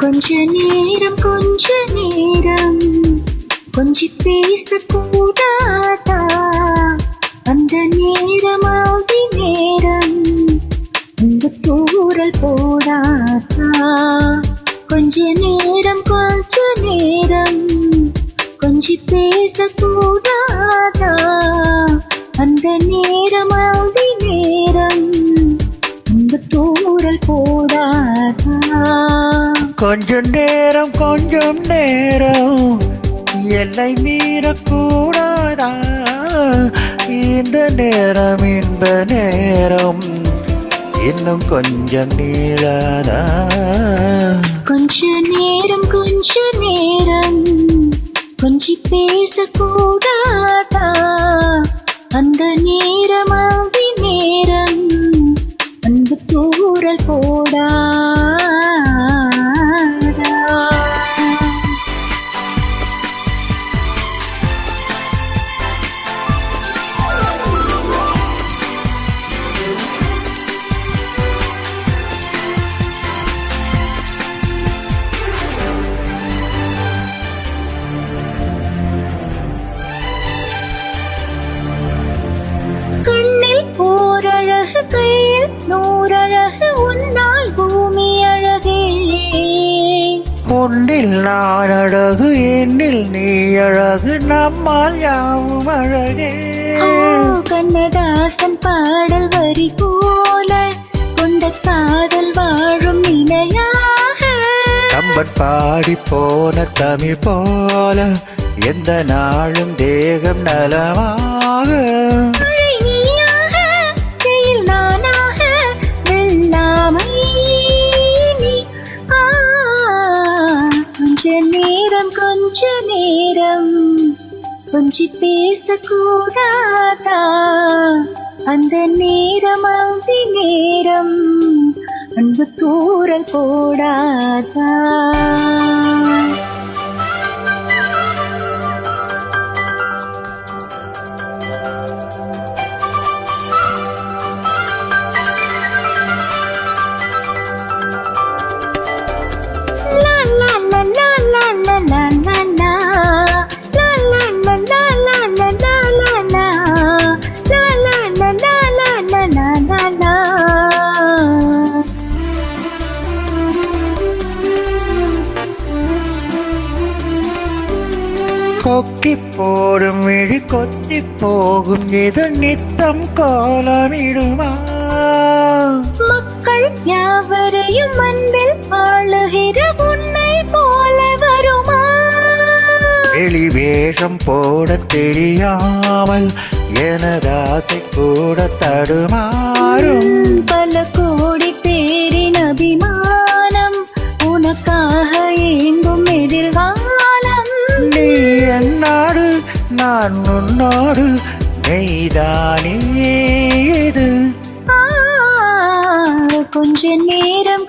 கொஞ்ச நேரம் கொஞ்சி பேசக்கூடாதா? அந்த நேரமாகி நேரம் இந்த தூரல் போடாதா? கொஞ்ச நேரம் கொஞ்சி பேசக்கூடாதா? அந்த நேரமாகி நேரம் இந்த தூரல் போடாதா? கொஞ்சம் நேரம் எல்லை மீறக்கூடாதா? இந்த நேரம் இந்த நேரம் இன்னும் கொஞ்சம் நீளாதா? கொஞ்ச நேரம் கொஞ்சி பேசக்கூடாதா? அந்த நேரமாகி நேரம் அந்த தூரல் போடாதா? கண்ணில் ஓரழகு கையில் நூறழகு உன்னால் பூமி அழகே. பொன்னில் நான் அழகு என்னில் நீ அழகு நம்மால் யாவும் அழகே. கண்ணதாசன் பாடல் வரி போல கொண்ட காதல் வாழும் நிலையாக கம்பன் பாடி போன தமிழ் போல எந்த நாளும் தேகம் நலமாக கொஞ்ச நேரம் கொஞ்சி பேசக்கூடாதா? அந்த நேரமாகி நேரம் அன்பு தூரல் போடாதா? கொக்கி போடும் விழி கொத்தி போகும் இது நித்தம் கோலமிடுமா? மக்கள் யாவரையும் அன்பில் ஆளுகிற உன்னை போல வருமா? வெளி வேஷம் போட தெரியாமல் எனதாசை கூட தடுமாறும். பல கோடி பேரின் அபிமானம் உனக்காக ஏங்கும் எதிர்காலம். நீ என்னோடு நான் உன்னோடு மெய்தானே இது. கொஞ்ச நேரம்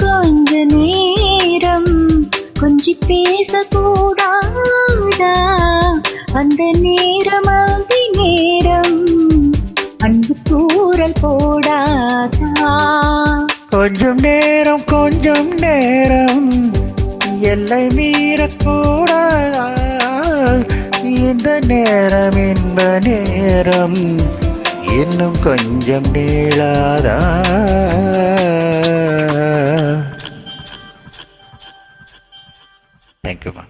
கொஞ்சி பேசக்கூடாதா? அந்த நேரமாகி நேரம் அன்பு தூரல் போடாதா? கொஞ்சம் நேரம் எல்லை மீறக்கூடாதா? இந்த நேரம் இன்ப நேரம் இன்னும் கொஞ்சம் நீளாதா? தேங்க்யூமா.